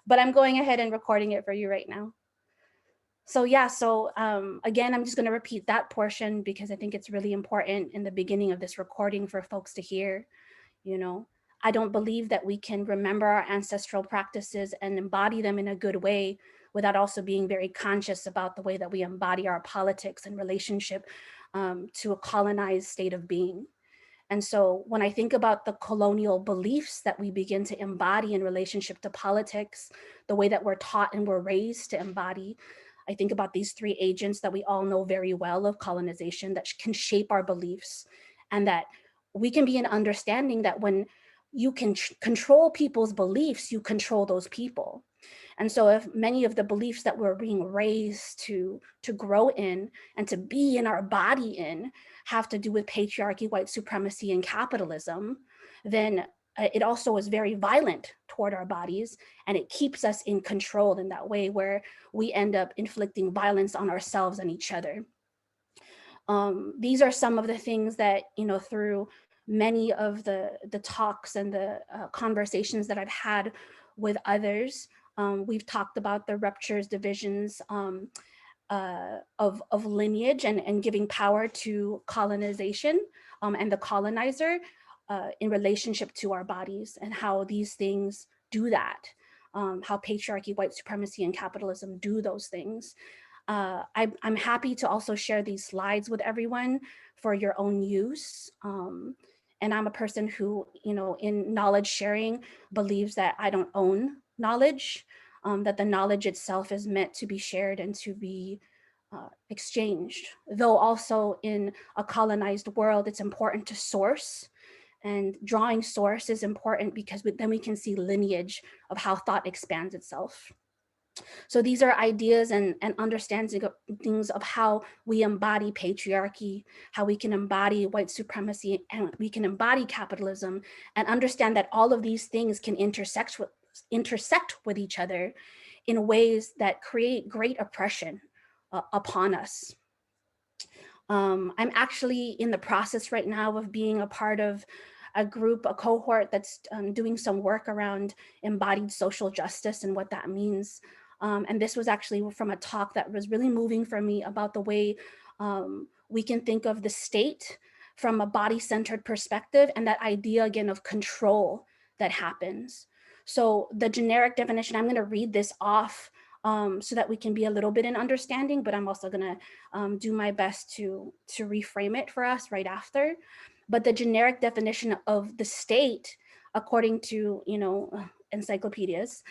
but I'm going ahead and recording it for you right now. So yeah, so again, I'm just going to repeat that portion because I think it's really important in the beginning of this recording for folks to hear. You know, I don't believe that we can remember our ancestral practices and embody them in a good way without also being very conscious about the way that we embody our politics and relationship to a colonized state of being. And so when I think about the colonial beliefs that we begin to embody in relationship to politics, the way that we're taught and we're raised to embody, I think about these three agents that we all know very well of colonization that can shape our beliefs, and that we can be in understanding that when you can control people's beliefs, you control those people. And so if many of the beliefs that we're being raised to grow in and to be in our body in have to do with patriarchy, white supremacy, and capitalism, then it also is very violent toward our bodies, and it keeps us in control in that way where we end up inflicting violence on ourselves and each other. These are some of the things that, you know, through many of the talks and the conversations that I've had with others, we've talked about the ruptures, divisions of lineage and giving power to colonization and the colonizer in relationship to our bodies, and how these things do that, how patriarchy, white supremacy, and capitalism do those things. I'm happy to also share these slides with everyone for your own use. And I'm a person who, you know, in knowledge sharing believes that I don't own knowledge, that the knowledge itself is meant to be shared and to be exchanged. Though also in a colonized world, it's important to source, and drawing source is important because then we can see lineage of how thought expands itself. So these are ideas and understandings of how we embody patriarchy, how we can embody white supremacy, and we can embody capitalism, and understand that all of these things can intersect with each other in ways that create great oppression upon us. I'm actually in the process right now of being a part of a group, a cohort that's doing some work around embodied social justice and what that means. And this was actually from a talk that was really moving for me about the way we can think of the state from a body-centered perspective, and that idea again of control that happens. So the generic definition, I'm going to read this off so that we can be a little bit in understanding, but I'm also going to do my best to reframe it for us right after. But the generic definition of the state, according to, you know, encyclopedias,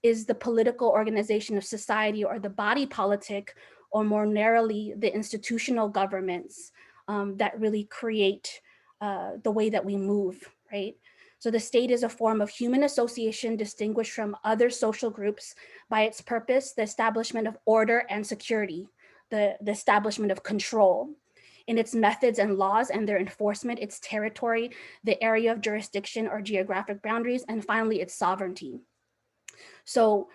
is the political organization of society, or the body politic, or more narrowly, the institutional governments that really create the way that we move, right? So the state is a form of human association distinguished from other social groups by its purpose, the establishment of order and security, the establishment of control. In its methods and laws and their enforcement, its territory, the area of jurisdiction or geographic boundaries, and finally, its sovereignty. So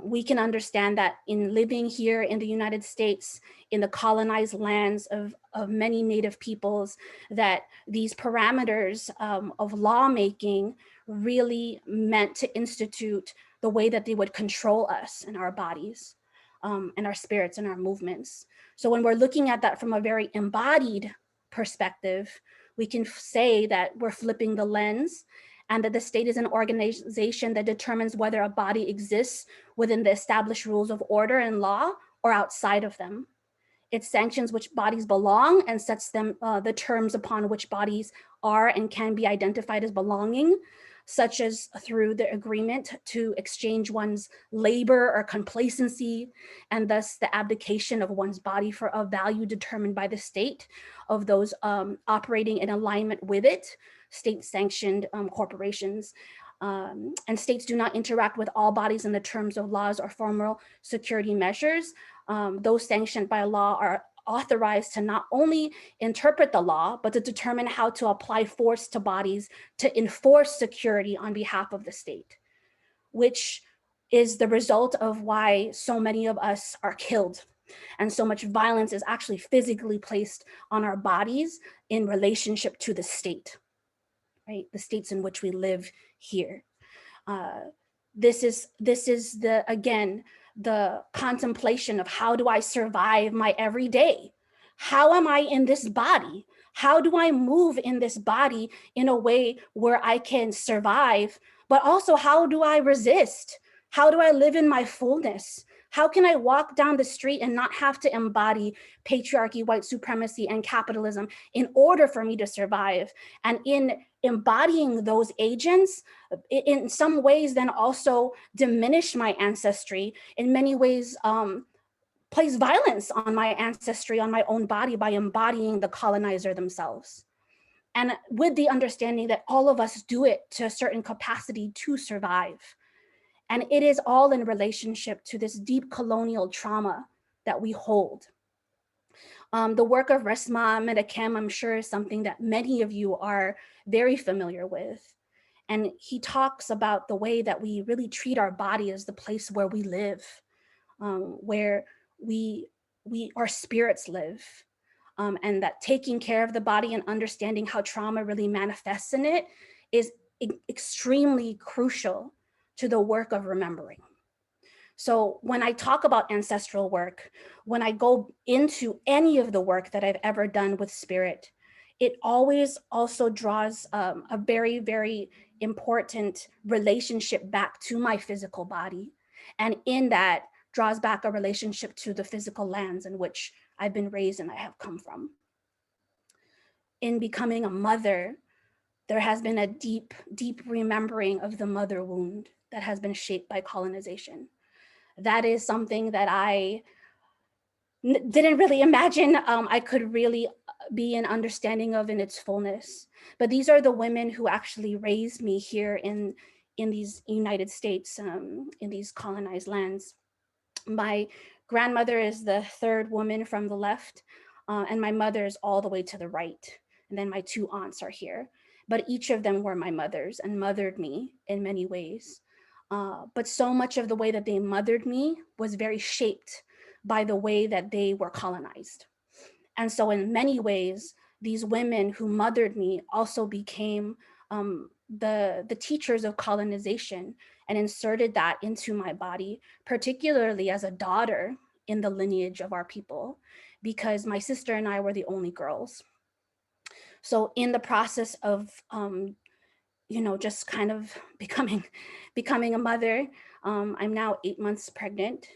we can understand that in living here in the United States, in the colonized lands of many Native peoples, that these parameters of lawmaking really meant to institute the way that they would control us and our bodies and our spirits and our movements. So when we're looking at that from a very embodied perspective, we can say that we're flipping the lens, and that the state is an organization that determines whether a body exists within the established rules of order and law or outside of them. It sanctions which bodies belong and sets them the terms upon which bodies are and can be identified as belonging, such as through the agreement to exchange one's labor or complacency, and thus the abdication of one's body for a value determined by the state of those operating in alignment with it, state-sanctioned corporations. And states do not interact with all bodies in the terms of laws or formal security measures. Those sanctioned by law are authorized to not only interpret the law, but to determine how to apply force to bodies to enforce security on behalf of the state, which is the result of why so many of us are killed. And so much violence is actually physically placed on our bodies in relationship to the state, right? The states in which we live here. this is the, again, the contemplation of how do I survive my everyday? How am I in this body? How do I move in this body in a way where I can survive, but also how do I resist? How do I live in my fullness? How can I walk down the street and not have to embody patriarchy, white supremacy, and capitalism in order for me to survive? And in embodying those agents, in some ways then also diminish my ancestry, in many ways place violence on my ancestry, on my own body, by embodying the colonizer themselves. And with the understanding that all of us do it to a certain capacity to survive. And it is all in relationship to this deep colonial trauma that we hold. The work of Resmaa Menakem, I'm sure, is something that many of you are very familiar with. And he talks about the way that we really treat our body as the place where we live, where our spirits live, and that taking care of the body and understanding how trauma really manifests in it is extremely crucial to the work of remembering. So when I talk about ancestral work, when I go into any of the work that I've ever done with spirit, it always also draws a very, very important relationship back to my physical body. And in that draws back a relationship to the physical lands in which I've been raised and I have come from. In becoming a mother, there has been a deep, deep remembering of the mother wound that has been shaped by colonization. That is something that I didn't really imagine I could really be an understanding of in its fullness. But these are the women who actually raised me here in these United States, in these colonized lands. My grandmother is the third woman from the left, and my mother is all the way to the right. And then my two aunts are here. But each of them were my mothers and mothered me in many ways. But so much of the way that they mothered me was very shaped by the way that they were colonized. And so in many ways, these women who mothered me also became the teachers of colonization and inserted that into my body, particularly as a daughter in the lineage of our people, because my sister and I were the only girls. So in the process of just kind of becoming a mother, I'm now 8 months pregnant.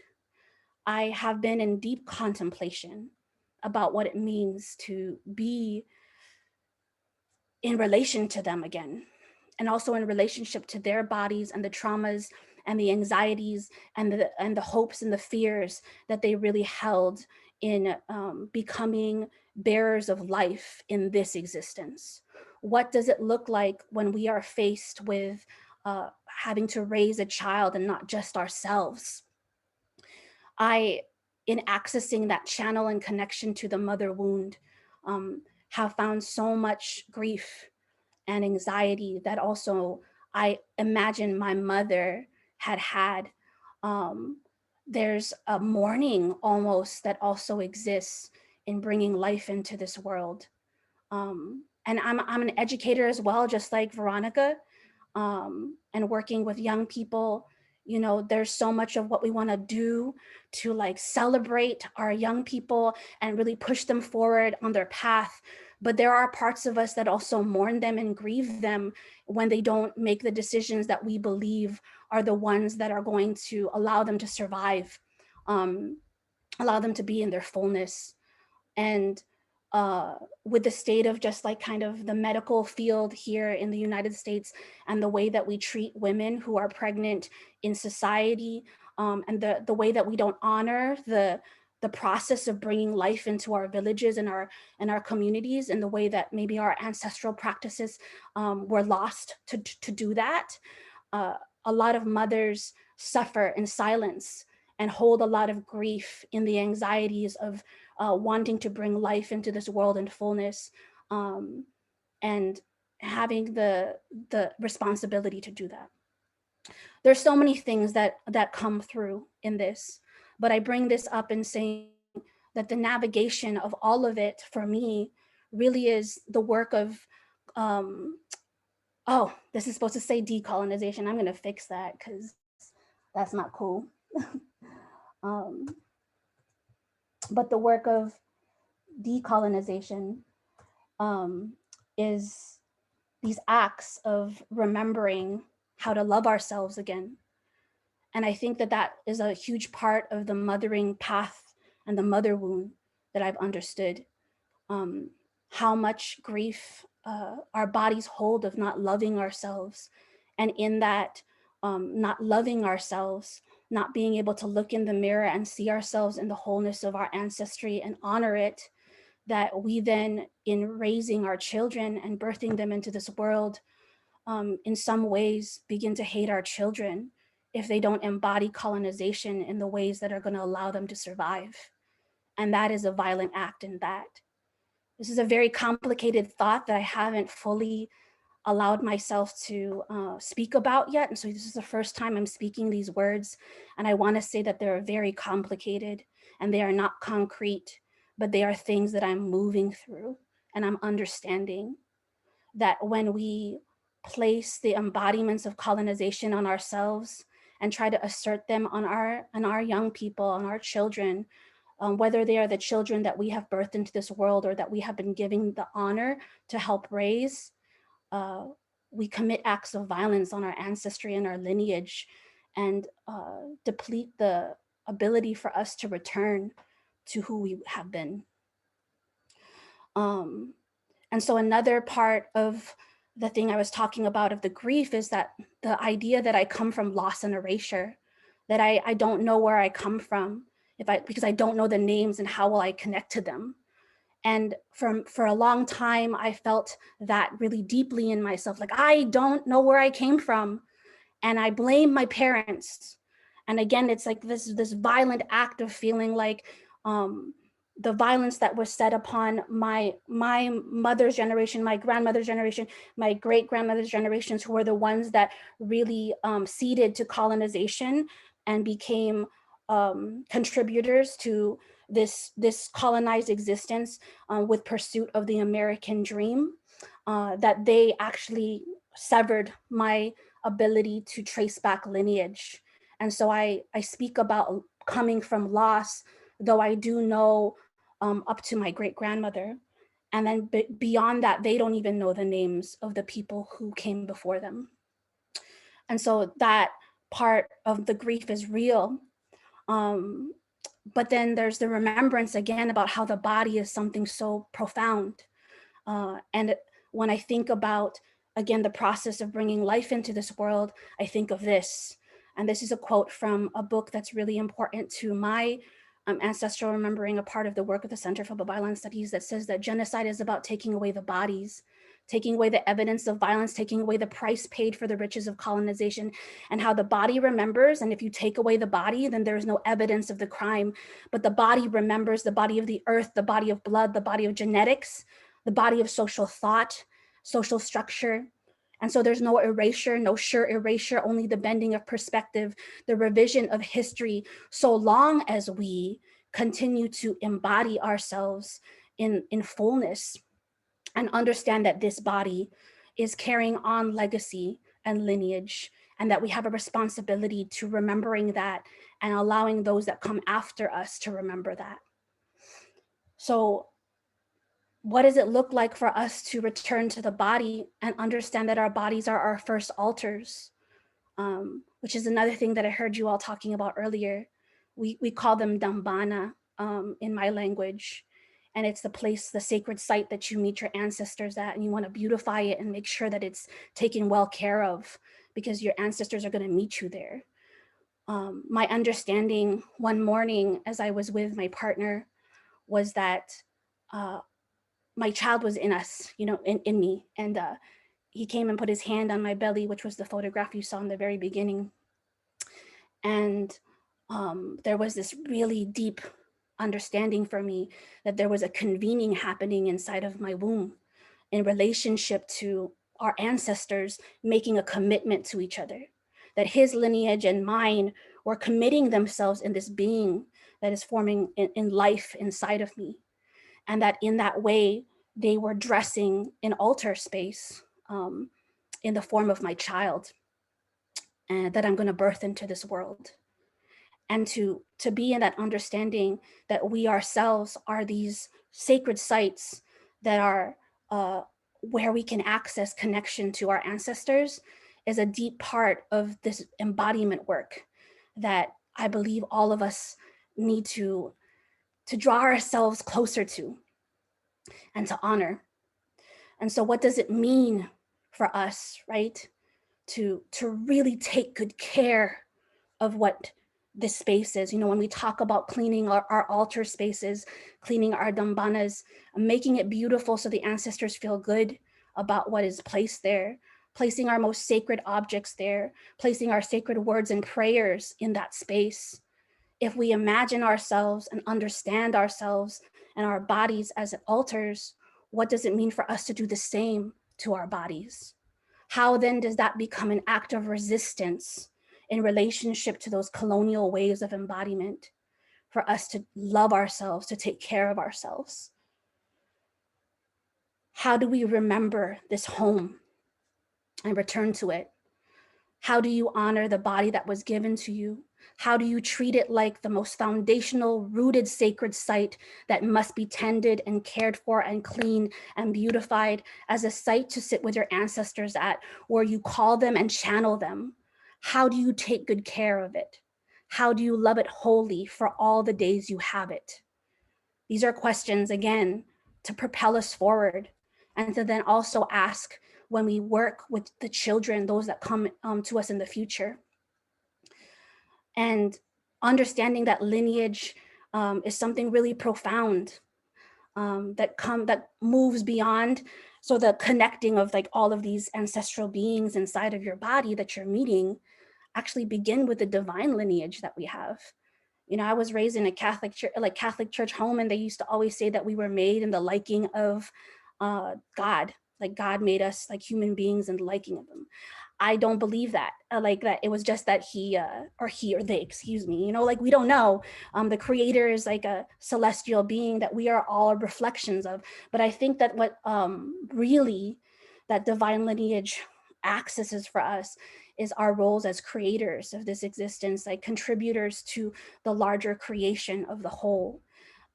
I have been in deep contemplation about what it means to be in relation to them again, and also in relationship to their bodies and the traumas and the anxieties and the hopes and the fears that they really held in becoming bearers of life in this existence. What does it look like when we are faced with having to raise a child and not just ourselves? In accessing that channel and connection to the mother wound, have found so much grief and anxiety that also I imagine my mother had. There's a mourning almost that also exists in bringing life into this world. And I'm an educator as well, just like Veronica, and working with young people. There's so much of what we want to do to like celebrate our young people and really push them forward on their path. But there are parts of us that also mourn them and grieve them when they don't make the decisions that we believe are the ones that are going to allow them to survive, allow them to be in their fullness. And with the state of just like kind of the medical field here in the United States and the way that we treat women who are pregnant in society, and the way that we don't honor the process of bringing life into our villages and our communities, and the way that maybe our ancestral practices were lost to do that. A lot of mothers suffer in silence and hold a lot of grief in the anxieties of wanting to bring life into this world in fullness, and having the responsibility to do that. There's so many things that come through in this, but I bring this up in saying that the navigation of all of it for me really is the work of, oh, this is supposed to say decolonization. I'm going to fix that because That's not cool. But the work of decolonization is these acts of remembering how to love ourselves again. And I think that that is a huge part of the mothering path and the mother wound that I've understood. How much grief our bodies hold of not loving ourselves. And in that, not loving ourselves, not being able to look in the mirror and see ourselves in the wholeness of our ancestry and honor it, that we then, in raising our children and birthing them into this world, in some ways begin to hate our children if they don't embody colonization in the ways that are going to allow them to survive. And that is a violent act in that. This is a very complicated thought that I haven't fully allowed myself to speak about yet. And so this is the first time I'm speaking these words. And I want to say that they're very complicated and they are not concrete, but they are things that I'm moving through and I'm understanding that when we place the embodiments of colonization on ourselves and try to assert them on our young people, on our children, whether they are the children that we have birthed into this world or that we have been giving the honor to help raise, we commit acts of violence on our ancestry and our lineage and deplete the ability for us to return to who we have been. And so another part of the thing I was talking about of the grief is that the idea that I come from loss and erasure, that I don't know where I come from because I don't know the names and how will I connect to them. And for a long time, I felt that really deeply in myself, like I don't know where I came from. And I blame my parents. And again, it's like this violent act of feeling like the violence that was set upon my mother's generation, my grandmother's generation, my great grandmother's generations, who were the ones that really ceded to colonization and became contributors to this colonized existence with pursuit of the American dream, that they actually severed my ability to trace back lineage. And so I speak about coming from loss, though I do know up to my great grandmother. And then beyond that, they don't even know the names of the people who came before them. And so that part of the grief is real. But then there's the remembrance again about how the body is something so profound. And when I think about, again, the process of bringing life into this world, I think of this. And this is a quote from a book that's really important to my ancestral remembering, a part of the work of the Center for Babaylan Studies, that says that genocide is about taking away the bodies, taking away the evidence of violence, taking away the price paid for the riches of colonization, and how the body remembers. And if you take away the body, then there's no evidence of the crime, but the body remembers, the body of the earth, the body of blood, the body of genetics, the body of social thought, social structure. And so there's no erasure, no sure erasure, only the bending of perspective, the revision of history, so long as we continue to embody ourselves in fullness and understand that this body is carrying on legacy and lineage, and that we have a responsibility to remembering that and allowing those that come after us to remember that. So what does it look like for us to return to the body and understand that our bodies are our first altars, which is another thing that I heard you all talking about earlier. We call them dambana in my language. And it's the place, the sacred site that you meet your ancestors at, and you want to beautify it and make sure that it's taken well care of, because your ancestors are going to meet you there. My understanding one morning as I was with my partner was that my child was in us, in me. And he came and put his hand on my belly, which was the photograph you saw in the very beginning. And there was this really deep understanding for me that there was a convening happening inside of my womb in relationship to our ancestors making a commitment to each other, that his lineage and mine were committing themselves in this being that is forming in life inside of me. And that in that way, they were dressing an altar space in the form of my child. and that I'm going to birth into this world. And to be in that understanding that we ourselves are these sacred sites that are where we can access connection to our ancestors is a deep part of this embodiment work that I believe all of us need to draw ourselves closer to and to honor. And so what does it mean for us, right? To really take good care of what this space is. When we talk about cleaning our altar spaces, cleaning our dambanas, making it beautiful so the ancestors feel good about what is placed there, placing our most sacred objects there, placing our sacred words and prayers in that space. If we imagine ourselves and understand ourselves and our bodies as altars, what does it mean for us to do the same to our bodies? How then does that become an act of resistance in relationship to those colonial ways of embodiment for us to love ourselves, to take care of ourselves? How do we remember this home and return to it? How do you honor the body that was given to you? How do you treat it like the most foundational, rooted sacred site that must be tended and cared for and cleaned and beautified as a site to sit with your ancestors at, where you call them and channel them? How do you take good care of it? How do you love it wholly for all the days you have it? These are questions, again, to propel us forward and to then also ask when we work with the children, those that come to us in the future. And understanding that lineage is something really profound that moves beyond. So the connecting of like all of these ancestral beings inside of your body that you're meeting actually begin with the divine lineage that we have. I was raised in a Catholic church home, and they used to always say that we were made in the liking of God. Like God made us like human beings in the liking of him. I don't believe that. Like that, it was just that he or they, excuse me. Like we don't know. The Creator is like a celestial being that we are all reflections of. But I think that what really that divine lineage accesses for us is our roles as creators of this existence, like contributors to the larger creation of the whole.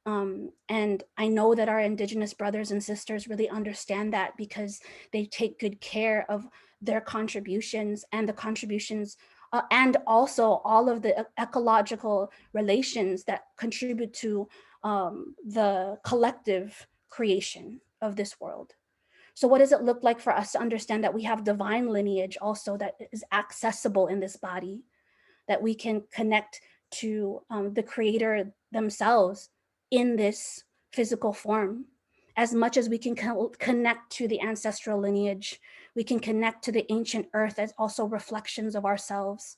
And I know that our Indigenous brothers and sisters really understand that because they take good care of their contributions and the contributions and also all of the ecological relations that contribute to the collective creation of this world. So what does it look like for us to understand that we have divine lineage also that is accessible in this body, that we can connect to the Creator themselves in this physical form? As much as we can connect to the ancestral lineage, we can connect to the ancient earth as also reflections of ourselves.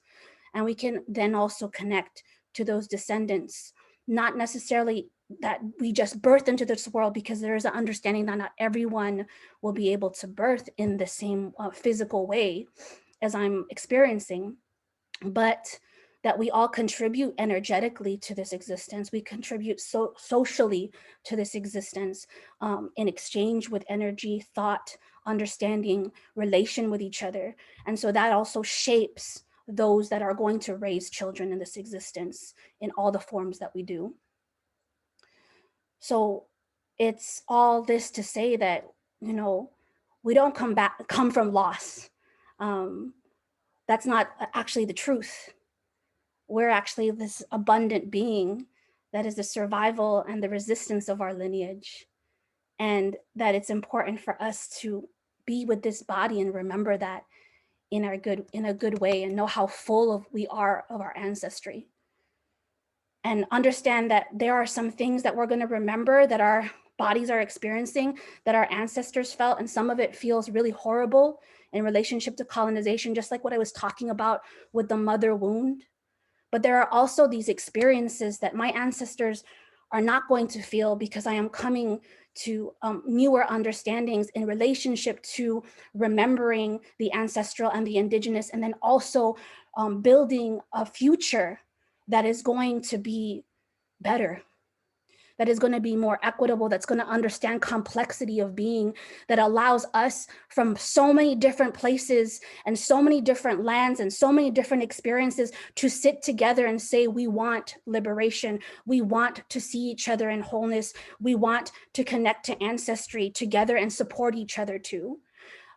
And we can then also connect to those descendants, not necessarily that we just birth into this world, because there is an understanding that not everyone will be able to birth in the same physical way as I'm experiencing, but that we all contribute energetically to this existence. We contribute socially to this existence in exchange with energy, thought, understanding, relation with each other. And so that also shapes those that are going to raise children in this existence in all the forms that we do. So it's all this to say that, we don't come from loss. That's not actually the truth. We're actually this abundant being that is the survival and the resistance of our lineage. And that it's important for us to be with this body and remember that in a good way, and know how full we are of our ancestry. And understand that there are some things that we're going to remember that our bodies are experiencing, that our ancestors felt, and some of it feels really horrible in relationship to colonization, just like what I was talking about with the mother wound. But there are also these experiences that my ancestors are not going to feel, because I am coming to newer understandings in relationship to remembering the ancestral and the indigenous, and then also building a future that is going to be better. that is going to be more equitable, that's going to understand complexity of being, that allows us from so many different places and so many different lands and so many different experiences to sit together and say, we want liberation. We want to see each other in wholeness. We want to connect to ancestry together and support each other too.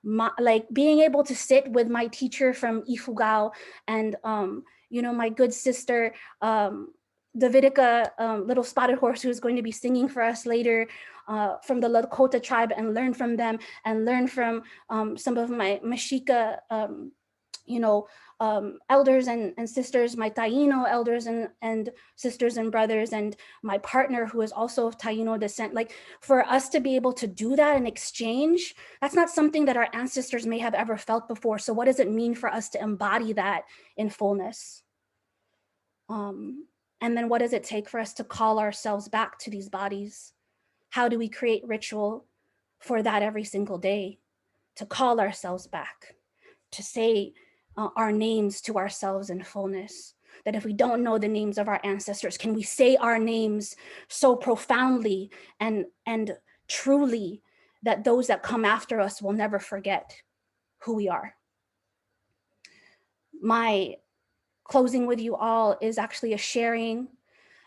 Like being able to sit with my teacher from Ifugao and, my good sister, Davidica, Little Spotted Horse, who's going to be singing for us later, from the Lakota tribe, and learn from them and learn from some of my Mexica, elders and sisters, my Taino elders and sisters and brothers, and my partner who is also of Taino descent. Like, for us to be able to do that in exchange, that's not something that our ancestors may have ever felt before. So what does it mean for us to embody that in fullness? And then what does it take for us to call ourselves back to these bodies? How do we create ritual for that every single day? To call ourselves back, to say our names to ourselves in fullness. That if we don't know the names of our ancestors, can we say our names so profoundly and truly that those that come after us will never forget who we are? My closing with you all is actually a sharing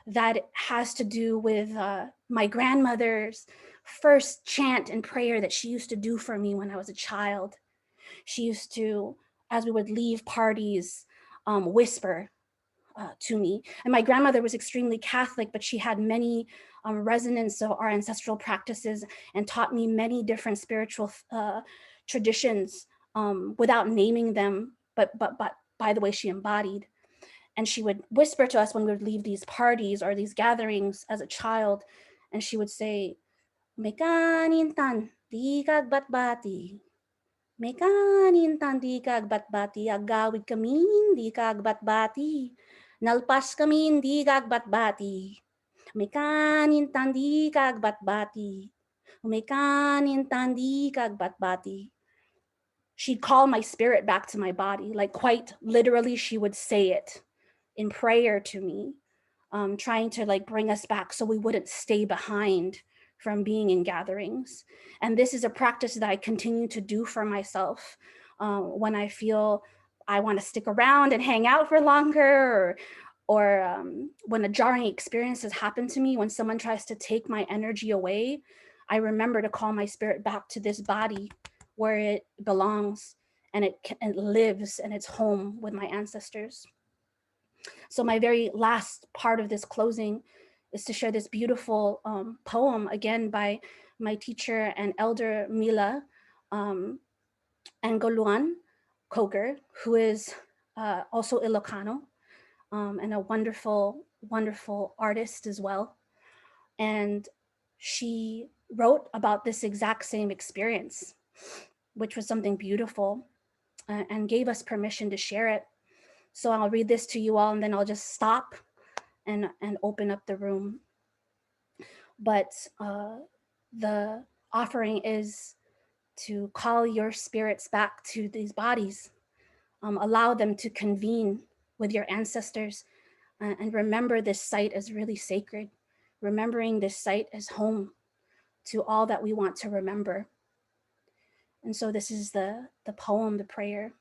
that has to do with my grandmother's first chant and prayer that she used to do for me when I was a child. She used to, as we would leave parties, whisper to me. And my grandmother was extremely Catholic, but she had many resonance of our ancestral practices and taught me many different spiritual traditions without naming them, but by the way she embodied. And she would whisper to us when we would leave these parties or these gatherings as a child, and she would say, "May kanintan, di kagbatbati. May kanintan, di kagbatbati. Agawid kami, di kagbatbati. Nalpas kami, di kagbatbati. May kanintan, di kagbatbati. May kanintan, di kagbatbati." She'd call my spirit back to my body. Like, quite literally, she would say it in prayer to me, trying to like bring us back so we wouldn't stay behind from being in gatherings. And this is a practice that I continue to do for myself when I feel I want to stick around and hang out for longer, or when a jarring experience has happened to me, when someone tries to take my energy away, I remember to call my spirit back to this body where it belongs, and it lives, and it's home with my ancestors. So my very last part of this closing is to share this beautiful poem, again by my teacher and elder Mila Angoluan Koger, who is also Ilocano, and a wonderful, wonderful artist as well. And she wrote about this exact same experience, which was something beautiful, and gave us permission to share it. So I'll read this to you all, and then I'll just stop and open up the room. But the offering is to call your spirits back to these bodies, allow them to convene with your ancestors, and remember this site as really sacred, remembering this site as home to all that we want to remember. And so this is the poem, the prayer.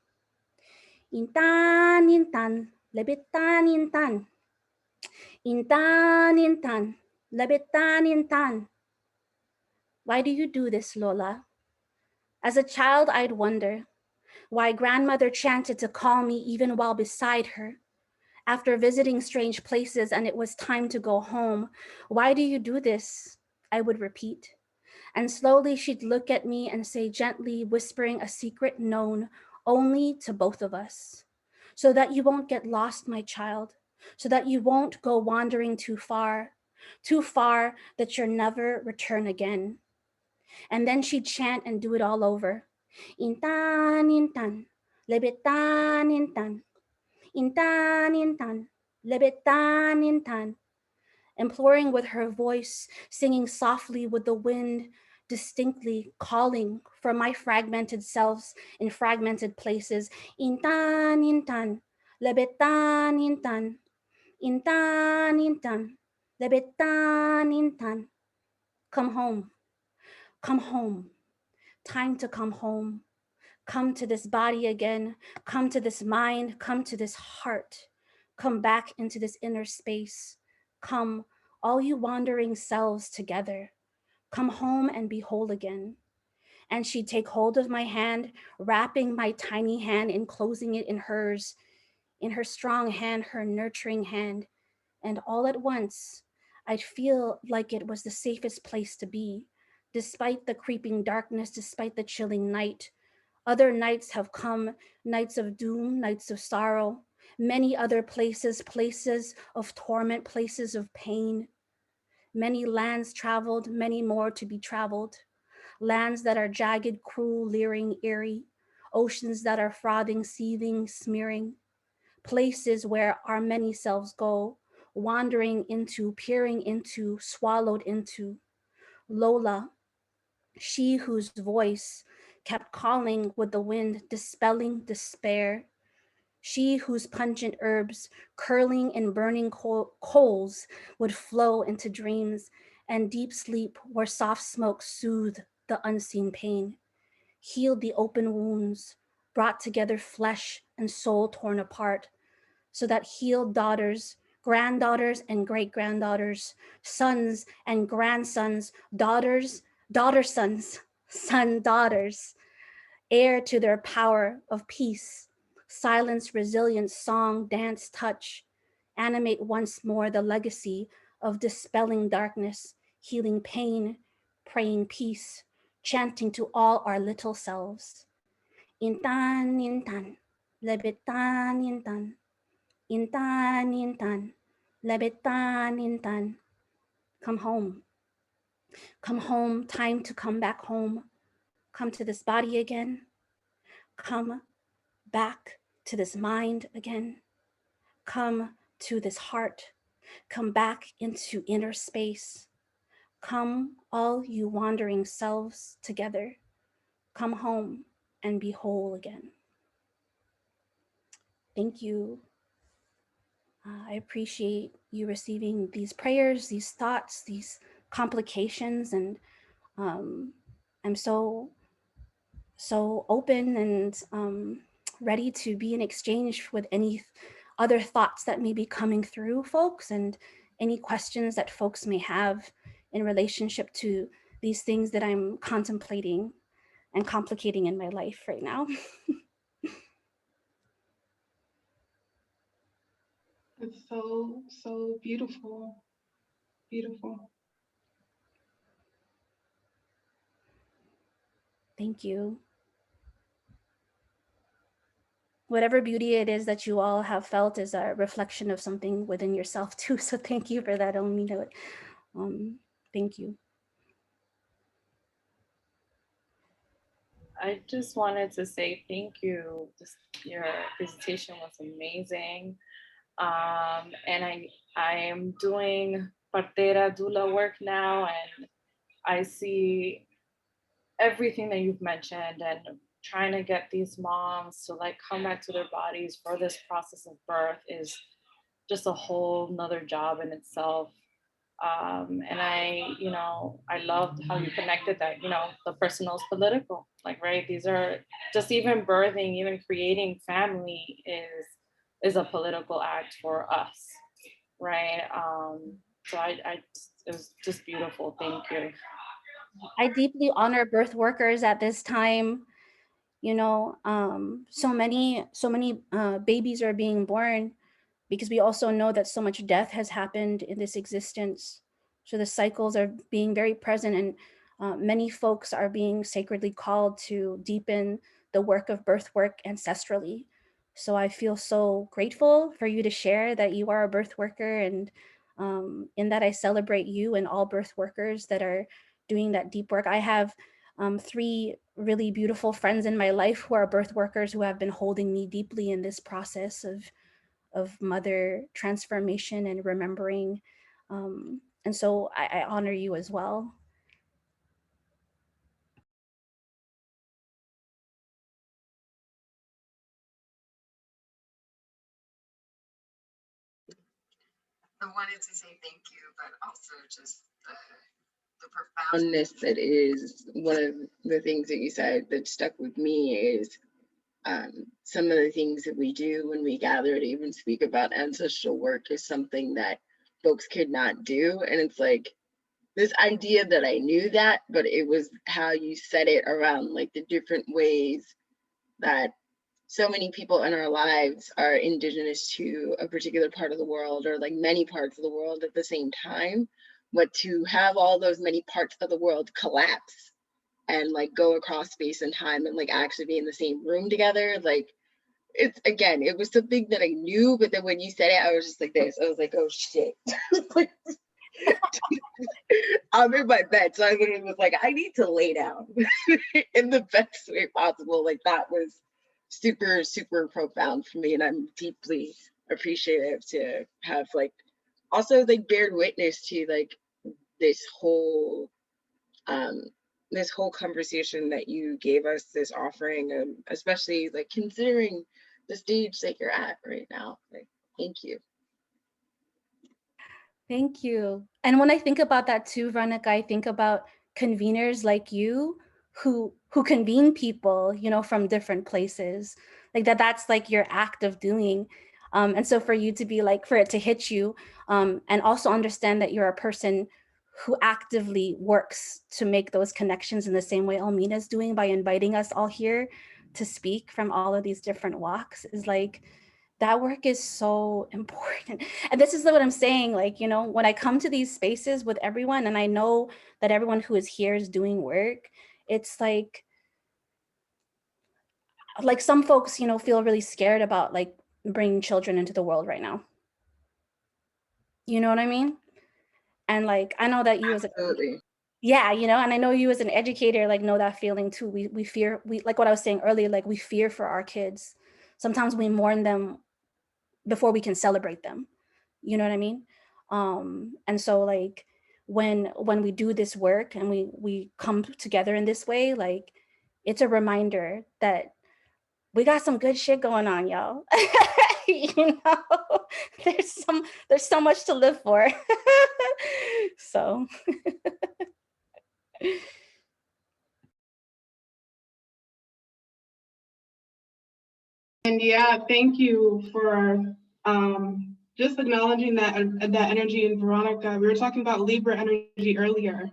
Intan, intan, lebitan, intan. Intan, intan, lebitan, intan. Why do you do this, Lola? As a child, I'd wonder why grandmother chanted to call me even while beside her. After visiting strange places and it was time to go home, why do you do this? I would repeat. And slowly she'd look at me and say gently, whispering a secret known only to both of us. So that you won't get lost, my child. So that you won't go wandering too far that you'll never return again. And then she'd chant and do it all over. Intan, intan, lebetan, intan. Intan, intan, lebetan, intan. Imploring with her voice, singing softly with the wind, distinctly calling for my fragmented selves in fragmented places. Intan, intan, lebetan, intan. Intan, intan, Lebetan intan. Come home. Come home. Time to come home. Come to this body again. Come to this mind. Come to this heart. Come back into this inner space. Come, all you wandering selves together. Come home and be whole again. And she'd take hold of my hand, wrapping my tiny hand, enclosing it in hers, in her strong hand, her nurturing hand. And all at once, I'd feel like it was the safest place to be, despite the creeping darkness, despite the chilling night. Other nights have come, nights of doom, nights of sorrow, many other places, places of torment, places of pain. Many lands traveled, many more to be traveled. Lands that are jagged, cruel, leering, eerie. Oceans that are frothing, seething, smearing. Places where our many selves go, wandering into, peering into, swallowed into. Lola, she whose voice kept calling with the wind, dispelling despair. She whose pungent herbs, curling in burning coals, would flow into dreams and deep sleep where soft smoke soothed the unseen pain, healed the open wounds, brought together flesh and soul torn apart, so that healed daughters, granddaughters and great-granddaughters, sons and grandsons, daughter sons, son daughters, heir to their power of peace, silence, resilience, song, dance, touch, animate once more the legacy of dispelling darkness, healing pain, praying peace, chanting to all our little selves. Intan, intan, lebetan, intan, intan, intan, lebetan, intan. Come home. Come home, time to come back home. Come to this body again. Come back to this mind again. Come to this heart. Come back into inner space. Come, all you wandering selves together. Come home and be whole again. Thank you. I appreciate you receiving these prayers, these thoughts, these complications, and I'm so open and ready to be in exchange with any other thoughts that may be coming through, folks, and any questions that folks may have in relationship to these things that I'm contemplating and complicating in my life right now. It's so beautiful, beautiful. Thank you. Whatever beauty it is that you all have felt is a reflection of something within yourself too. So thank you for that, Omino. Thank you. I just wanted to say thank you. Your presentation was amazing. And I am doing partera doula work now, and I see everything that you've mentioned, and trying to get these moms to like come back to their bodies for this process of birth is just a whole nother job in itself. And I loved how you connected that, the personal is political. Like, right, these are just even birthing, even creating family is a political act for us, right? So it was just beautiful. Thank you. I deeply honor birth workers at this time. So many babies are being born because we also know that so much death has happened in this existence. So the cycles are being very present, and many folks are being sacredly called to deepen the work of birth work ancestrally. So I feel so grateful for you to share that you are a birth worker, and in that I celebrate you and all birth workers that are doing that deep work. I have 3 really beautiful friends in my life who are birth workers who have been holding me deeply in this process of mother transformation and remembering. And so I honor you as well. I wanted to say thank you, but also just the profoundness that is one of the things that you said that stuck with me is some of the things that we do when we gather to even speak about ancestral work is something that folks could not do. And it's like this idea that I knew that, but it was how you said it around like the different ways that so many people in our lives are indigenous to a particular part of the world or like many parts of the world at the same time. But to have all those many parts of the world collapse and like go across space and time and like actually be in the same room together, like it's again, it was something that I knew, but then when you said it, I was just like this. I was like, oh shit. Like, I'm in my bed, so I literally was like, I need to lay down in the best way possible. Like that was super, super profound for me, and I'm deeply appreciative to have like also like bared witness to like this whole this whole conversation that you gave us, this offering, especially like considering the stage that you're at right now. Like, thank you. Thank you. And when I think about that too, Veronica, I think about conveners like you who convene people, you know, from different places. Like that's like your act of doing. And so for you to be like, for it to hit you, and also understand that you're a person who actively works to make those connections in the same way Almina's doing by inviting us all here to speak from all of these different walks is like, that work is so important. And this is what I'm saying, like, you know, when I come to these spaces with everyone and I know that everyone who is here is doing work, it's like some folks, you know, feel really scared about like bringing children into the world right now. You know what I mean? And like, I know that you as a, Absolutely. yeah, you know, and I know you as an educator, like know that feeling too. We fear, like what I was saying earlier, like we fear for our kids. Sometimes we mourn them before we can celebrate them. You know what I mean? And so like when we do this work and we come together in this way, like it's a reminder that we got some good shit going on, y'all. You know, there's so much to live for. So And yeah, thank you for just acknowledging that energy in Veronica. We were talking about Libra energy earlier,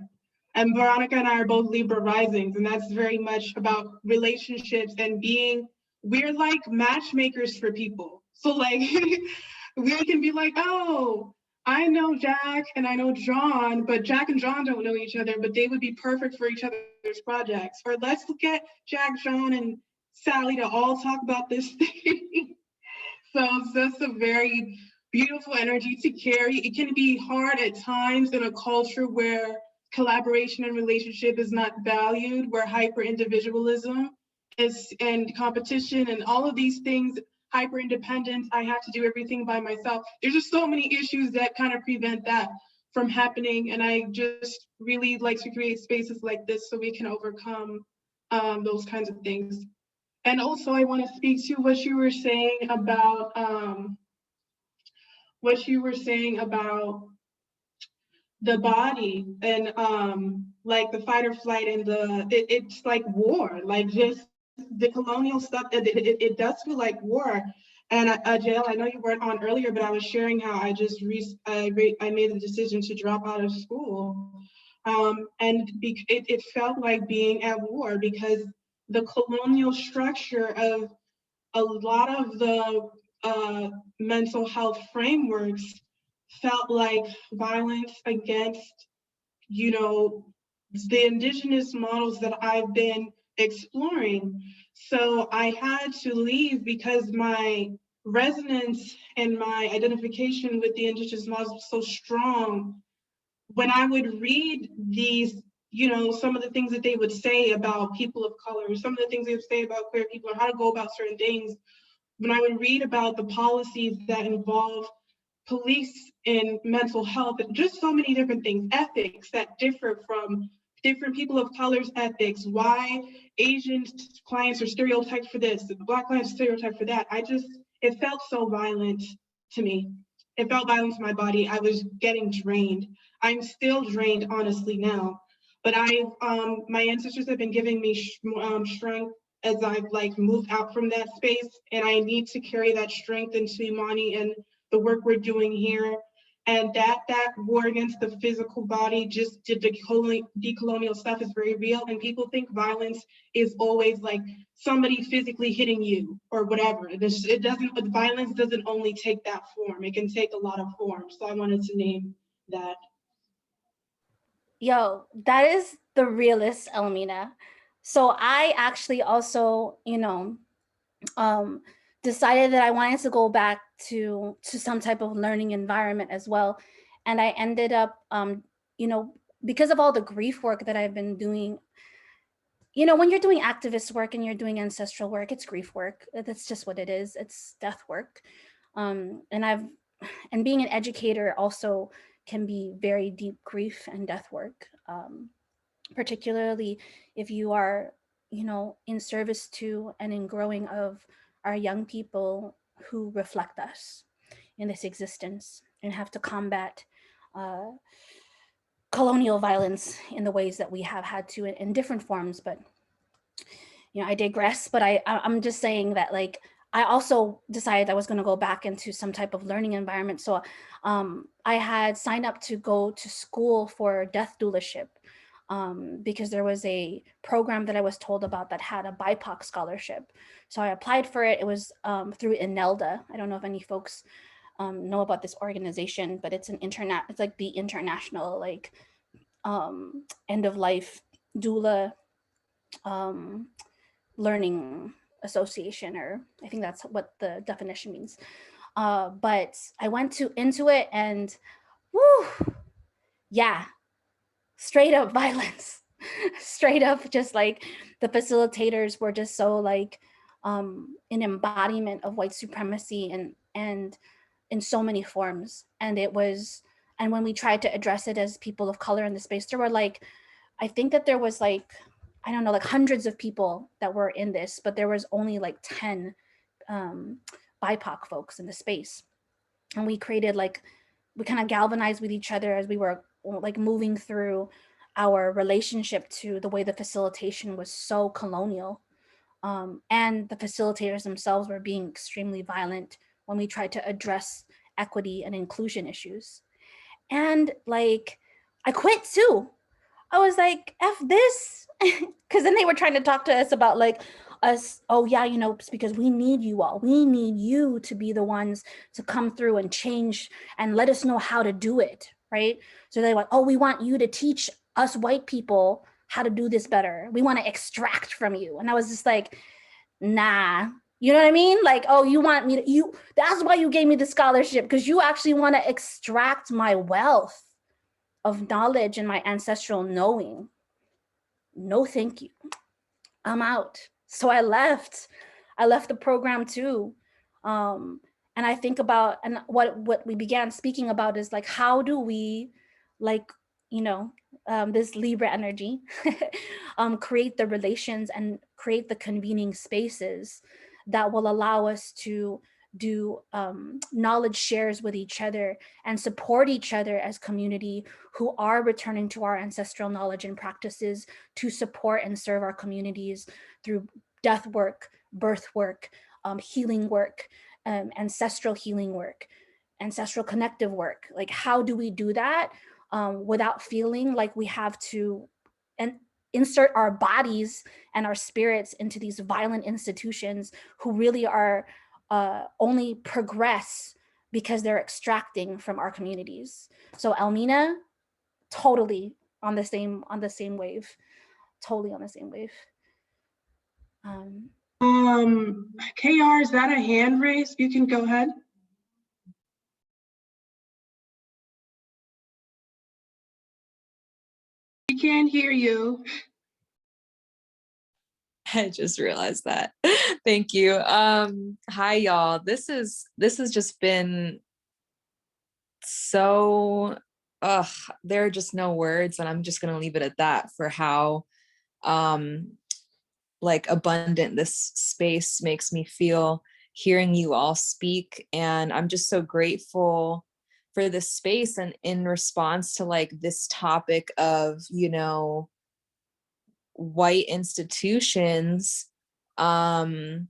and Veronica and I are both Libra risings, and that's very much about relationships and being. We're like matchmakers for people. So like, we can be like, oh, I know Jack and I know John, but Jack and John don't know each other, but they would be perfect for each other's projects. Or let's get Jack, John, and Sally to all talk about this thing. So that's a very beautiful energy to carry. It can be hard at times in a culture where collaboration and relationship is not valued, where hyper individualism is and competition and all of these things, hyper independence, I have to do everything by myself. There's just so many issues that kind of prevent that from happening. And I just really like to create spaces like this so we can overcome those kinds of things. And also, I want to speak to what you were saying about the body and like the fight or flight and it's like war, like just the colonial stuff. It does feel like war. And Jael, I know you weren't on earlier, but I was sharing how I just I made the decision to drop out of school, and it felt like being at war because the colonial structure of a lot of the mental health frameworks felt like violence against, you know, the indigenous models that I've been exploring. So I had to leave because my resonance and my identification with the indigenous models was so strong. When I would read these, you know, some of the things that they would say about people of color, some of the things they would say about queer people or how to go about certain things, when I would read about the policies that involve police and mental health, just so many different things, ethics that differ from different people of color's ethics, why Asian clients are stereotyped for this, Black clients are stereotyped for that. It felt so violent to me. it felt violence in my body. I was getting drained. I'm still drained, honestly, now. But my ancestors have been giving me strength as I've like moved out from that space, and I need to carry that strength into Imani and the work we're doing here. And that war against the physical body, just the decolonial stuff is very real. And people think violence is always like somebody physically hitting you or whatever. It doesn't, violence doesn't only take that form. It can take a lot of forms. So I wanted to name that. Yo, that is the realest, Elmina. So I actually also, decided that I wanted to go back to some type of learning environment as well. And I ended up, because of all the grief work that I've been doing, when you're doing activist work and you're doing ancestral work, it's grief work. That's just what it is. It's death work. And being an educator also can be very deep grief and death work, particularly if you are, in service to and in growing of our young people who reflect us in this existence and have to combat colonial violence in the ways that we have had to in different forms. But I digress. But I'm just saying that, like, I also decided I was going to go back into some type of learning environment. So I had signed up to go to school for death doulaship, because there was a program that I was told about that had a BIPOC scholarship. So I applied for it. It was through INELDA. I don't know if any folks know about this organization, but it's it's like the international, like, end of life doula learning association, or I think that's what the definition means. But I went into it, and woo, yeah, straight up violence. Straight up, just like the facilitators were just so like an embodiment of white supremacy and in so many forms. And when we tried to address it as people of color in the space, there were like, I think that there was like, I don't know, like hundreds of people that were in this, but there was only like 10 BIPOC folks in the space. And we created we kind of galvanized with each other as we were like moving through our relationship to the way the facilitation was so colonial. And the facilitators themselves were being extremely violent when we tried to address equity and inclusion issues. And like, I quit too. I was like, F this. Because then they were trying to talk to us about like us, oh yeah, it's because we need you all. We need you to be the ones to come through and change and let us know how to do it, right? So they're like, oh, we want you to teach us white people how to do this better. We want to extract from you. And I was just like, nah. You know what I mean? Like, oh, you want me to, that's why you gave me the scholarship, because you actually want to extract my wealth of knowledge and my ancestral knowing. No, thank you. I'm out. So I left the program too. And I think about, and what we began speaking about is like, how do we, like, this Libra energy, create the relations and create the convening spaces that will allow us to do knowledge shares with each other and support each other as community who are returning to our ancestral knowledge and practices to support and serve our communities through death work, birth work, healing work, ancestral healing work, ancestral connective work. Like, how do we do that without feeling like we have to insert our bodies and our spirits into these violent institutions who really are only progress because they're extracting from our communities. So Elmina, totally on the same wave, totally on the same wave. KR, is that a hand raise? You can go ahead. We can't hear you. I just realized that. Thank you. Hi y'all. This has just been so there are just no words, and I'm just gonna leave it at that for how like abundant this space makes me feel hearing you all speak. And I'm just so grateful this space, and in response to like this topic of, you know, white institutions. I'm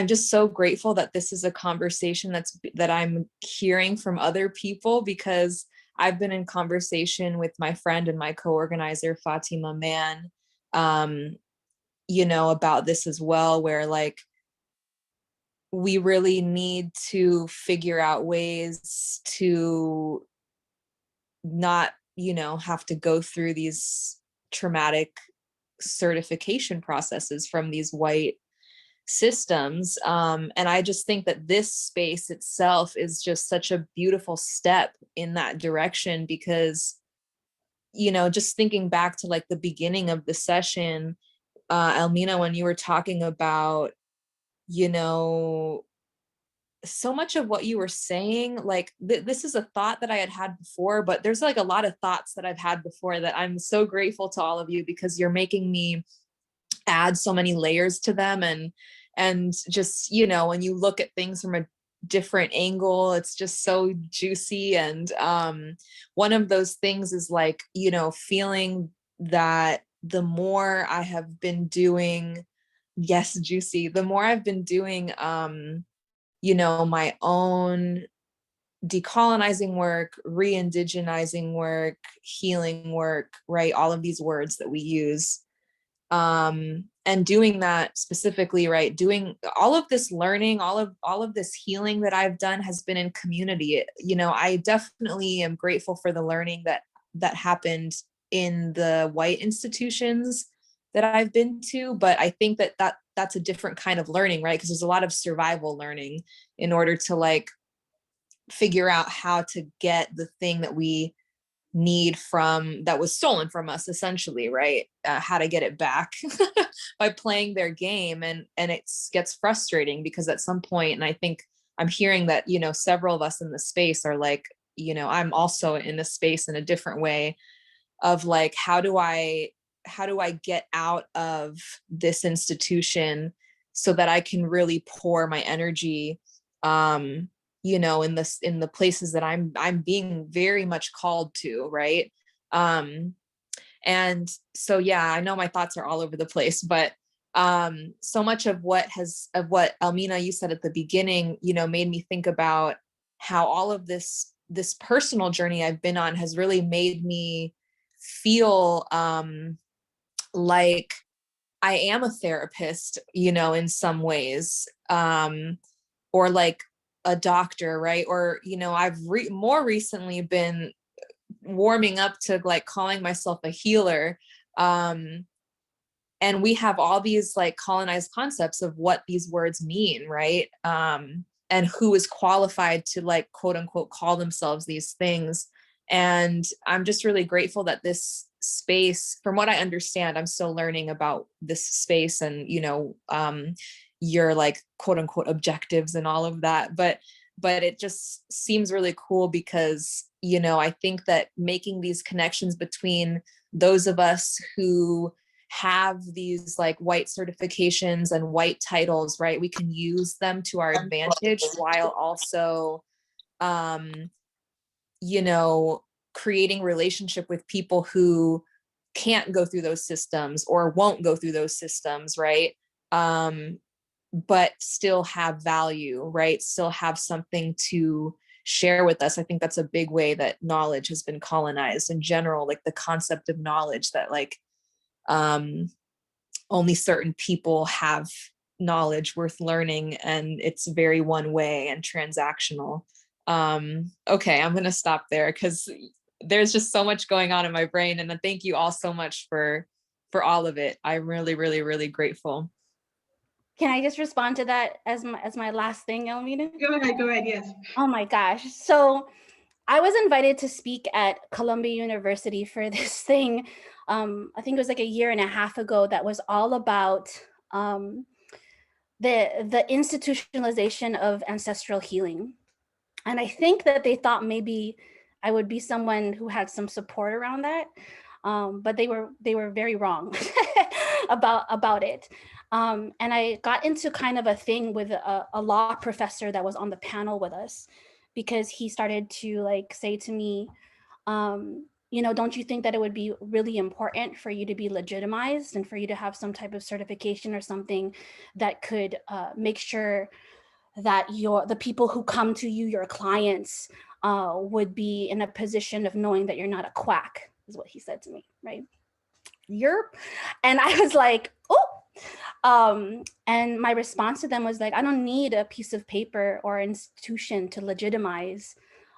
just so grateful that this is a conversation that I'm hearing from other people, because I've been in conversation with my friend and my co-organizer Fatima Mann, you know, about this as well, where like we really need to figure out ways to not, you know, have to go through these traumatic certification processes from these white systems. And I just think that this space itself is just such a beautiful step in that direction, because, you know, just thinking back to like the beginning of the session, Almina, when you were talking about, you know, so much of what you were saying, like this is a thought that I had before, but there's like a lot of thoughts that I've had before that I'm so grateful to all of you, because you're making me add so many layers to them. And just, you know, when you look at things from a different angle, it's just so juicy. And one of those things is like, you know, feeling that the more I have been doing, yes, juicy, the more I've been doing you know, my own decolonizing work, re-indigenizing work, healing work, right? All of these words that we use. And doing that specifically, right? Doing all of this learning, all of this healing that I've done has been in community. You know, I definitely am grateful for the learning that happened in the white institutions that I've been to, but I think that's a different kind of learning, right? Because there's a lot of survival learning in order to like figure out how to get the thing that we need from that was stolen from us, essentially, right? How to get it back by playing their game. And it gets frustrating, because at some point, and I think I'm hearing that, you know, several of us in the space are like, you know, I'm also in a space in a different way of like, how do I get out of this institution so that I can pour my energy, you know, in the places that I'm being very much called to, right? And so, yeah, I know my thoughts are all over the place, but so much of what Almina, you said at the beginning, you know, made me think about how all of this personal journey I've been on has really made me feel like I am a therapist, you know, in some ways, or like a doctor, right? Or, you know, I've more recently been warming up to like calling myself a healer. And we have all these like colonized concepts of what these words mean, right? And who is qualified to like, quote unquote, call themselves these things. And I'm just really grateful that this space, from what I understand, I'm still learning about this space and, you know, your like, quote unquote, objectives and all of that. But it just seems really cool because, you know, I think that making these connections between those of us who have these like white certifications and white titles, right? We can use them to our advantage while also, you know, creating relationship with people who can't go through those systems or won't go through those systems, right? But still have value, right? Still have something to share with us. I think that's a big way that knowledge has been colonized in general, like the concept of knowledge that like, only certain people have knowledge worth learning, and it's very one way and transactional. Okay, I'm gonna stop there because there's just so much going on in my brain, and thank you all so much for all of it. I'm really, really, really grateful. Can I just respond to that as my last thing, Elmina? Go ahead, yes. Oh my gosh. So I was invited to speak at Columbia University for this thing. I think it was like a year and a half ago, that was all about the institutionalization of ancestral healing. And I think that they thought maybe I would be someone who had some support around that. But they were very wrong about it. And I got into kind of a thing with a law professor that was on the panel with us. because he started to like say to me, you know, don't you think that it would be really important for you to be legitimized and for you to have some type of certification or something that could make sure that the people who come to you, your clients, would be in a position of knowing that you're not a quack, is what he said to me, right? Yerp. And I was like, oh. And my response to them was like, I don't need a piece of paper or institution to legitimize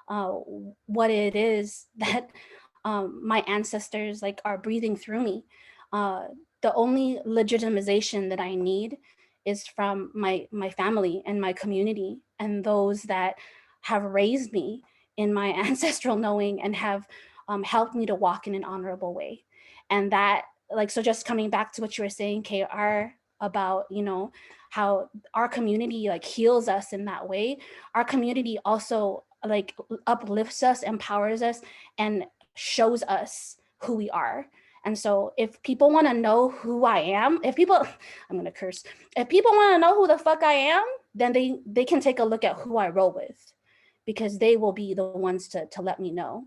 what it is that my ancestors like are breathing through me. The only legitimization that I need is from my family and my community and those that have raised me in my ancestral knowing and have helped me to walk in an honorable way. And that, like, so just coming back to what you were saying, KR, about, you know, how our community like heals us in that way. Our community also like uplifts us, empowers us, and shows us who we are. And so if people want to know who I am, if people, I'm going to curse, if people want to know who the fuck I am, then they can take a look at who I roll with, because they will be the ones to let me know.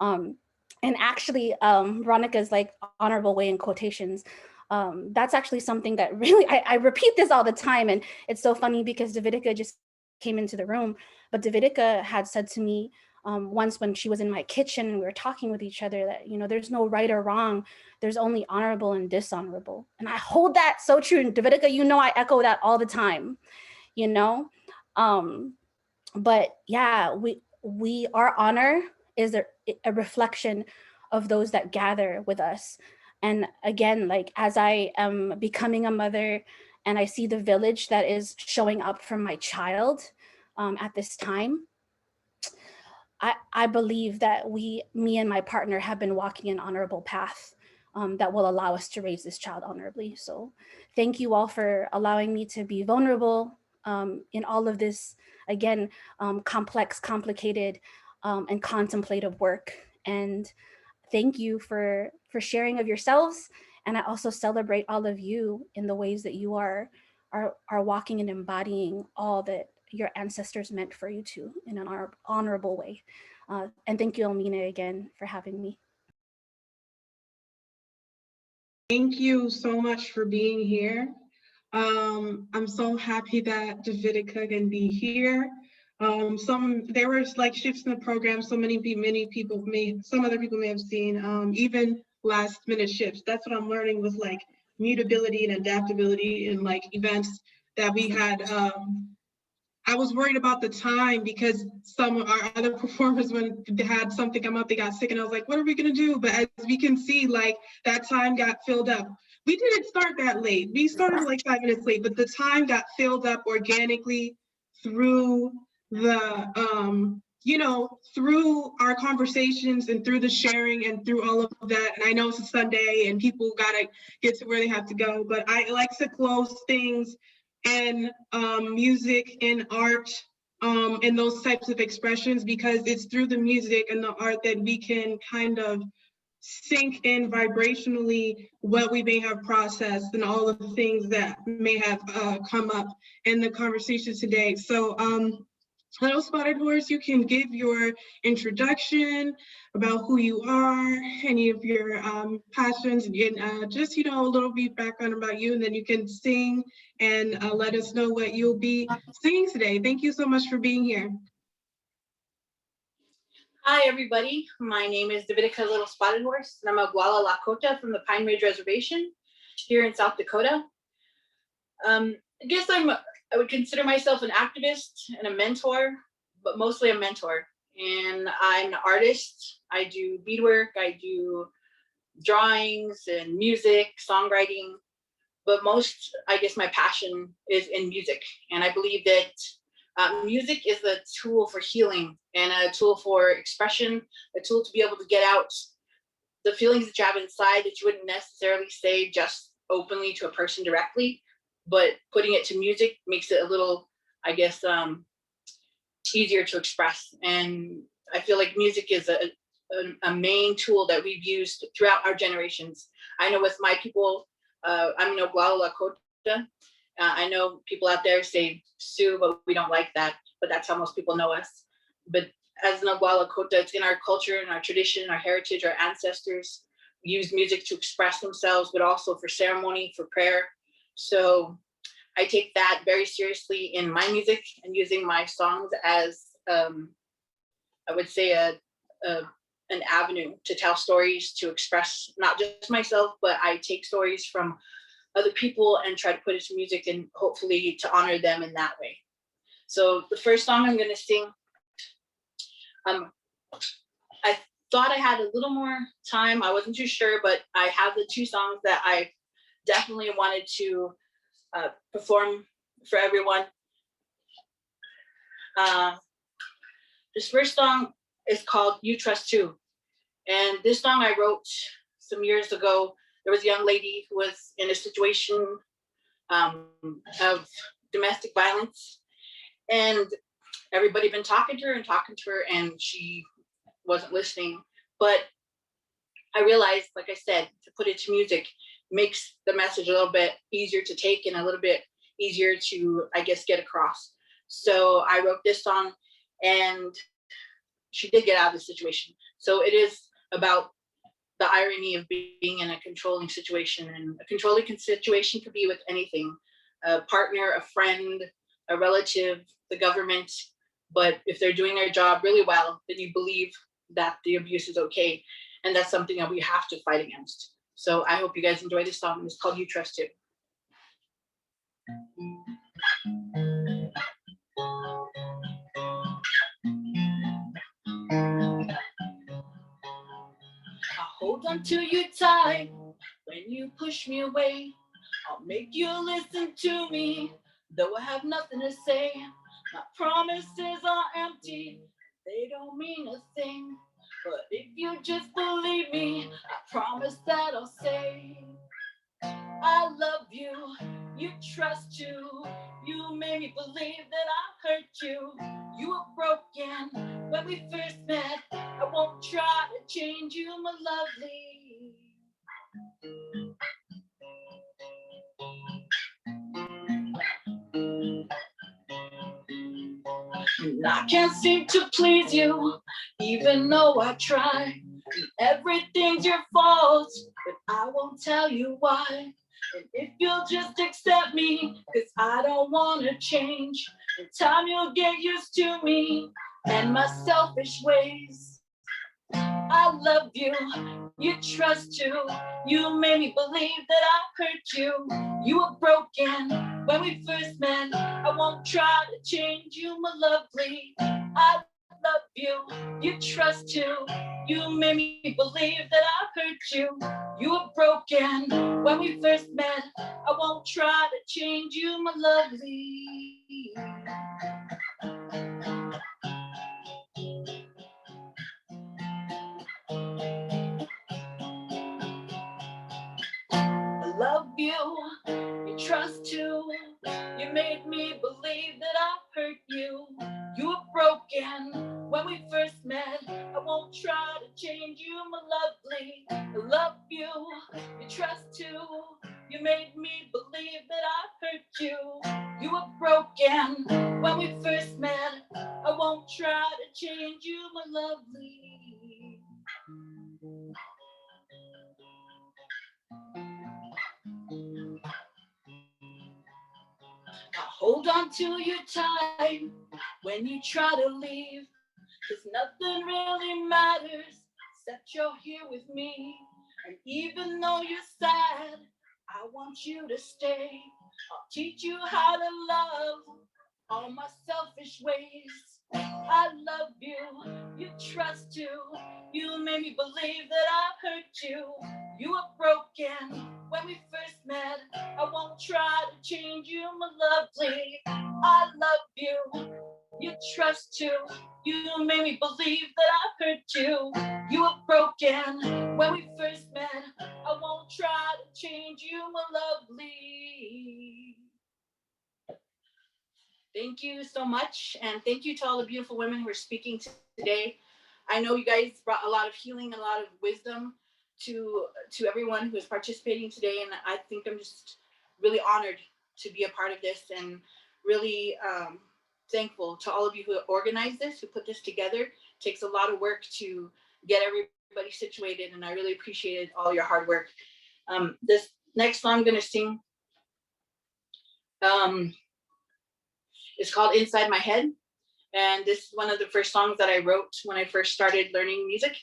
And actually, Veronica's like honorable way in quotations. That's actually something that really, I repeat this all the time. And it's so funny because Davidica just came into the room, but Davidica had said to me once when she was in my kitchen and we were talking with each other that, you know, there's no right or wrong, there's only honorable and dishonorable. And I hold that so true. And Davidica, you know, I echo that all the time, you know? But yeah, our honor is a reflection of those that gather with us. And again, like as I am becoming a mother and I see the village that is showing up for my child at this time, I believe that me and my partner have been walking an honorable path that will allow us to raise this child honorably. So thank you all for allowing me to be vulnerable in all of this, again, complex, complicated, and contemplative work. And thank you for sharing of yourselves. And I also celebrate all of you in the ways that you are walking and embodying all that your ancestors meant for you to in an honorable way. And thank you, Almina, again for having me. Thank you so much for being here. I'm so happy that Davidica can be here. There were like shifts in the program. So many people some other people may have seen even last minute shifts. That's what I'm learning with like mutability and adaptability in like events that we had. I was worried about the time because some of our other performers, when they had something come up, they got sick, and I was like, what are we gonna do? But as we can see, like that time got filled up. We didn't start that late. We started like 5 minutes late, but the time got filled up organically through the, you know, through our conversations and through the sharing and through all of that. And I know it's a Sunday and people gotta get to where they have to go, but I like to close things and music and art and those types of expressions, because it's through the music and the art that we can kind of sync in vibrationally what we may have processed and all of the things that may have come up in the conversation today. So hello, Spotted Horse, you can give your introduction about who you are, any of your passions, and just, you know, a little bit background about you, and then you can sing and let us know what you'll be singing today. Thank you so much for being here. Hi, everybody. My name is Davidica Little Spotted Horse, and I'm a Guala Lakota from the Pine Ridge Reservation here in South Dakota. I guess I would consider myself an activist and a mentor, but mostly a mentor. And I'm an artist. I do beadwork, I do drawings and music, songwriting, but most, I guess my passion is in music. And I believe that music is a tool for healing and a tool for expression, a tool to be able to get out the feelings that you have inside that you wouldn't necessarily say just openly to a person directly, but putting it to music makes it a little, I guess, easier to express. And I feel like music is a main tool that we've used throughout our generations. I know with my people, I'm in Oglala Lakota. I know people out there say Sioux, but we don't like that, but that's how most people know us. but as an Lakota, it's in our culture and our tradition, our heritage, our ancestors use music to express themselves, but also for ceremony, for prayer. So I take that very seriously in my music and using my songs as, I would say, an avenue to tell stories, to express not just myself, but I take stories from other people and try to put it to music and hopefully to honor them in that way. So the first song I'm going to sing, I thought I had a little more time. I wasn't too sure, but I have the two songs that I definitely wanted to perform for everyone. This first song is called You Trust Too. And this song I wrote some years ago. There was a young lady who was in a situation of domestic violence, and everybody been talking to her, and she wasn't listening. But I realized, like I said, to put it to music makes the message a little bit easier to take and a little bit easier to, I guess, get across. So I wrote this song, and she did get out of the situation. So it is about the irony of being in a controlling situation, and a controlling situation could be with anything, a partner, a friend, a relative, the government. But if they're doing their job really well, then you believe that the abuse is okay. And that's something that we have to fight against. So I hope you guys enjoy this song. It's called You Trust Too. I hold on to you tight when you push me away. I'll make you listen to me, though I have nothing to say. My promises are empty, they don't mean a thing. But if you just believe me, I promise that I'll say, I love you, you trust you. You made me believe that I hurt you. You were broken when we first met. I won't try to change you, my lovely. And I can't seem to please you, even though I try. Everything's your fault, but I won't tell you why. And if you'll just accept me, cause I don't wanna change, in time you'll get used to me and my selfish ways. I love you, you trust too. You made me believe that I hurt you. You were broken when we first met. I won't try to change you, my lovely. I love you, you trust too. You made me believe that I hurt you. You were broken when we first met. I won't try to change you, my lovely. I love you, you trust too. You made me believe that I hurt you. You were broken when we first met. I won't try to change you, my lovely. I love you, you trust too. You made me believe that I hurt you. You were broken when we first met. I won't try to change you, my lovely. I hold on to you tight when you try to leave, cause nothing really matters except you're here with me. And even though you're sad, I want you to stay. I'll teach you how to love all my selfish ways. I love you, you trust you. You made me believe that I hurt you. You were broken when we first met. I won't try to change you, my lovely. I love you, you trust too. You made me believe that I hurt you. You were broken when we first met. I won't try to change you, my lovely. Thank you so much. And thank you to all the beautiful women who are speaking today. I know you guys brought a lot of healing, a lot of wisdom to everyone who is participating today. And I think I'm just really honored to be a part of this and really thankful to all of you who organized this, who put this together. It takes a lot of work to get everybody situated, and I really appreciated all your hard work. This next song I'm gonna sing is called Inside My Head. And this is one of the first songs that I wrote when I first started learning music.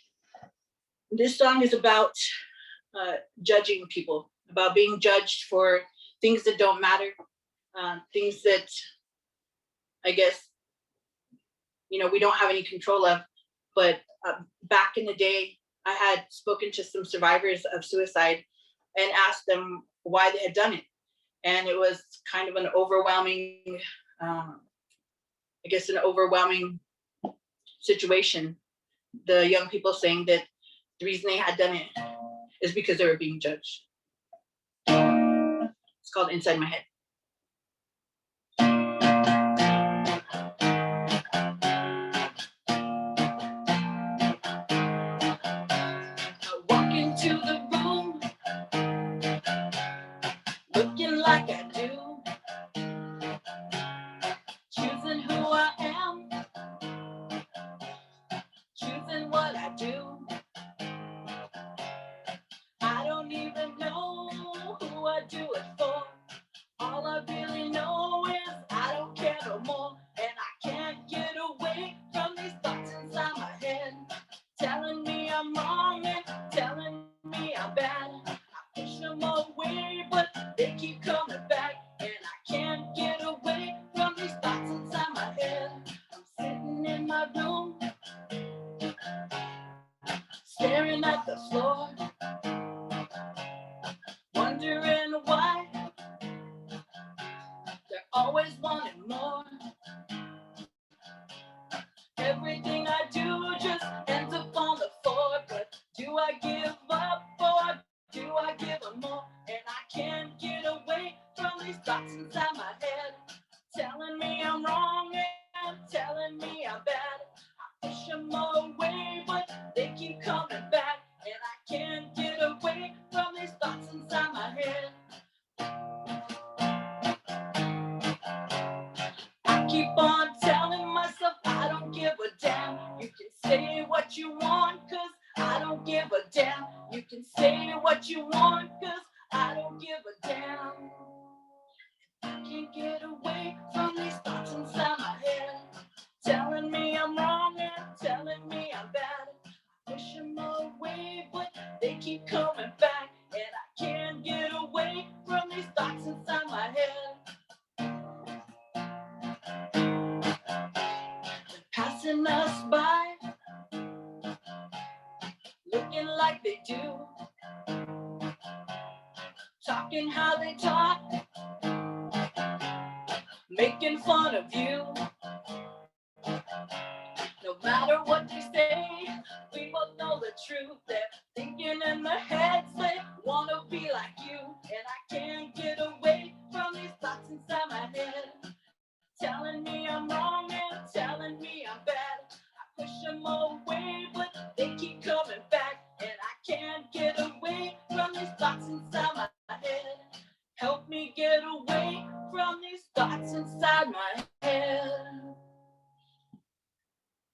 This song is about judging people, about being judged for things that don't matter, things that I guess, you know, we don't have any control of. But back in the day, I had spoken to some survivors of suicide and asked them why they had done it. And it was kind of an overwhelming, I guess, an overwhelming situation. The young people saying that the reason they had done it is because they were being judged. It's called Inside My Head. I walk into the room looking like I do, choosing who I am, choosing what I do. I don't even know who I do it for. All I really know is I don't care no more. And I can't get away from these thoughts inside my head, telling me I'm wrong and telling me I'm bad. I push them away, but they keep coming back. And I can't get away from these thoughts inside my head. I'm sitting in my room, staring at the floor, wondering why they're always wanting more. Everything I do just ends up on the floor. But do I give up or do I give them more? And I can't get away from these thoughts inside my head, telling me I'm wrong and telling me I'm bad. I push them away, but they keep coming back. And I can't get away from these thoughts inside my head. I keep on telling myself I don't give a damn. You can say what you want, cause I don't give a damn. You can say what you want, cause I don't give a damn. I can't get away from these thoughts inside my head, telling me I'm wrong and telling me I'm bad. I push them away, but they keep coming back. And I can't get away from these thoughts inside my head. Passing us by, looking like they do, talking how they talk, making fun of you. No matter what you say, we both know the truth. They're thinking in their heads they wanna be like you. And I can't get away from these thoughts inside my head, telling me I'm wrong and telling me I'm bad. I push them away, but they keep coming back. And I can't get away from these thoughts inside my head. Help me get away from these thoughts inside my head.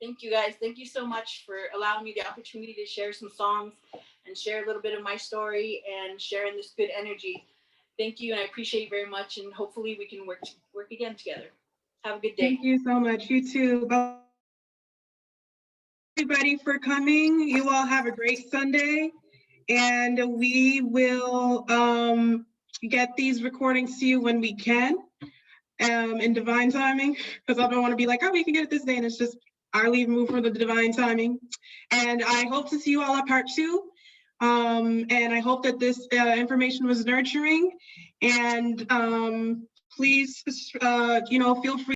Thank you guys. Thank you so much for allowing me the opportunity to share some songs and share a little bit of my story and sharing this good energy. Thank you, and I appreciate it very much. And hopefully we can work again together. Have a good day. Thank you so much. You too. Bye. Everybody for coming. You all have a great Sunday, and we will get these recordings to you when we can, in divine timing, because I don't want to be like, oh, we can get it this day, and it's just I leave move for the divine timing. And I hope to see you all at part 2. And I hope that this information was nurturing. And please, feel free